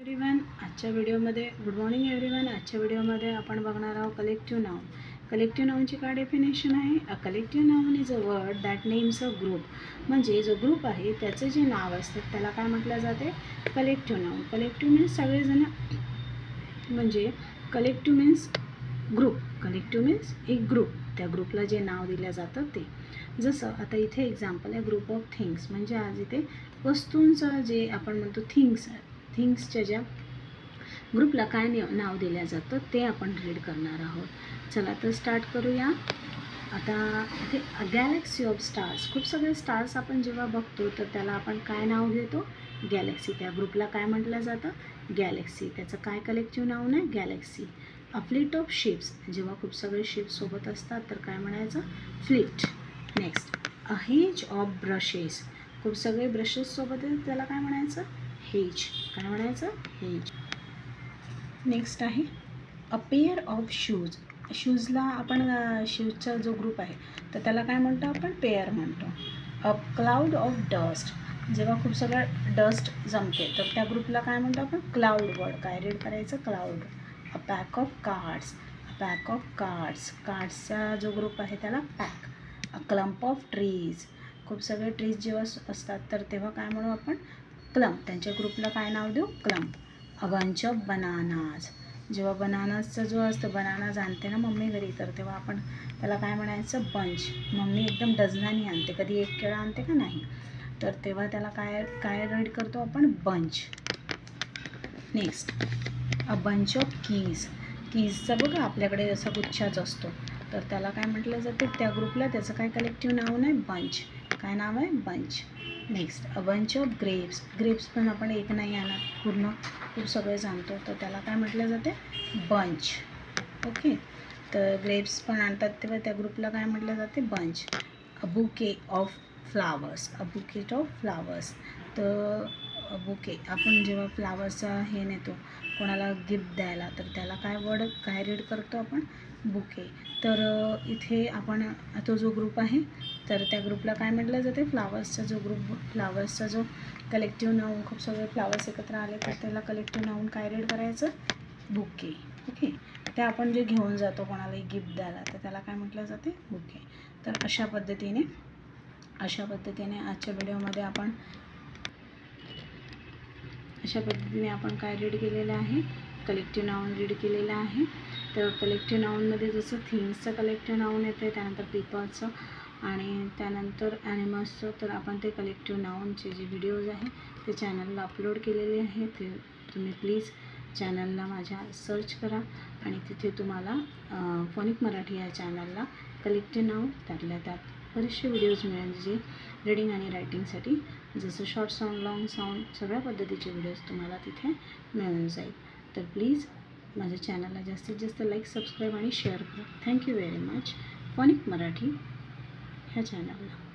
Everyone, आजच्या व्हिडिओमध्ये good morning everyone. आजच्या व्हिडिओमध्ये आपण बघणार आहोत कलेक्टिव्ह नाउन. कलेक्टिव्ह नाउनची काय डेफिनेशन आहे? A collective noun is a word that names a group. म्हणजे जो ग्रुप आहे त्याचं जे नाव असतं त्याला काय म्हटलं जाते? Collective noun. कलेक्टिव्ह मीन्स सगळेजण, म्हणजे collective means group. Collective means एक ग्रुप, त्या ग्रुपला जे नाव दिलं जातं ते. जसं आता इथे एक्झाम्पल आहे ग्रुप ऑफ थिंग्स. म्हणजे आज इथे वस्तूंचं जे आपण म्हणतो थिंग्सच्या ज्या ग्रुपला काय नाव दिलं जातं ते आपण रीड करणार आहोत. चला तर स्टार्ट करूया. आता इथे गॅलेक्सी ऑफ स्टार्स. खूप सगळे स्टार्स आपण जेव्हा बघतो तर त्याला आपण काय नाव घेतो? गॅलेक्सी. त्या ग्रुपला काय म्हटलं जातं? गॅलेक्सी. त्याचं काय कलेक्टिव्ह नाव आहे? Galaxy. A fleet of ships. जेव्हा खूप सगळे शिप्स सोबत असतात तर काय म्हणायचं? Fleet. Next, a hedge of brushes. खूप सगळे ब्रशेस सोबत आहेत त्याला काय म्हणायचं? हेज. काय म्हणायचं? हेज. नेक्स्ट आहे अ पेअर ऑफ शूज. शूजला आपण शूजचा जो ग्रुप आहे तर त्याला काय म्हणतो आपण? पेअर म्हणतो. A cloud of dust. जेव्हा खूप सगळं डस्ट जमते तर त्या ग्रुपला काय म्हणतो आपण? क्लाउड. वर्ड काय रीड करायचं? Cloud. A pack of cards. A pack of cards. कार्ड्सचा जो ग्रुप आहे त्याला pack. A clump of trees. खूप सगळे ट्रीज जेव्हा असतात तर तेव्हा काय म्हणू आपण? क्लम्प. त्यांच्या ग्रुपला काय नाव देऊ? Clump. A bunch of bananas. जेव्हा बनानाजचा जो असतं, बनानाज आणते ना मम्मी घरी, तर तेव्हा आपण त्याला काय म्हणायचं? बंच. मम्मी एकदम डझनानी आणते, कधी एक केळं आणते का? नाही. तर तेव्हा त्याला काय रीड करतो आपण? Bunch. Next, a bunch of keys. कीजचा बघा आपल्याकडे असा गुच्छाच असतो तर त्याला काय म्हटलं जाते? त्या ग्रुपला त्याचं काय कलेक्टिव्ह नाव आहे? बंच. काय नाव आहे? Bunch. Next, a bunch of grapes. Grapes पण आपण एक नाही आणत, पूर्ण खूप सगळे जाणतो तर त्याला काय म्हटलं जाते? बंच. ओके. तर ग्रेप्स पण आणतात तेव्हा त्या ग्रुपला काय म्हटलं जाते? Bunch. A bouquet of flowers. A bouquet of flowers. तर बुके आपण जेव्हा फ्लावर्सचा हे नेतो कोणाला गिफ्ट द्यायला तर त्याला काय रीड करतो आपण? बुके. तर इथे आपण तो जो ग्रुप आहे तर त्या ग्रुपला काय म्हटलं जाते? फ्लावर्सचा जो ग्रुप, फ्लावर्सचा जो कलेक्टिव्ह नाउन, खूप सगळे फ्लावर्स एकत्र आले तर त्याला कलेक्टिव्ह नाउन काय रीड करायचं? बुके. ओके. ते आपण जे घेऊन जातो कोणालाही गिफ्ट द्यायला तर त्याला काय म्हटलं जाते? बुके. तर अशा पद्धतीने आजच्या व्हिडिओमध्ये आपण काय रीड केलेलं आहे? कलेक्टिव्ह नाउन रीड केलेलं आहे. तर कलेक्टिव्ह नाउनमध्ये जसं थिंग्सचं कलेक्टिव्ह नाउन येते, त्यानंतर पीपल्सचं आणि त्यानंतर ॲनिमल्सचं. तर आपण ते कलेक्टिव्ह नाउनचे जे व्हिडिओज आहे ते चॅनलला अपलोड केलेले आहे. ते तुम्ही प्लीज चॅनलला माझ्या सर्च करा आणि तिथे तुम्हाला फोनिक मराठी या चॅनलला कलेक्टिव्ह नाउन त्यातल्या त्यात बरेचसे व्हिडिओज मिळेल जे रीडिंग आणि रायटिंगसाठी, जसं शॉर्ट साऊंड, लाँग साऊंड, सगळ्या पद्धतीचे व्हिडिओज तुम्हाला तिथे मिळून जाईल. तर प्लीज माझ्या चॅनलला जास्तीत जास्त लाईक, सबस्क्राईब आणि शेअर करा. Thank you very much. Phonic Marathi ह्या चॅनलला.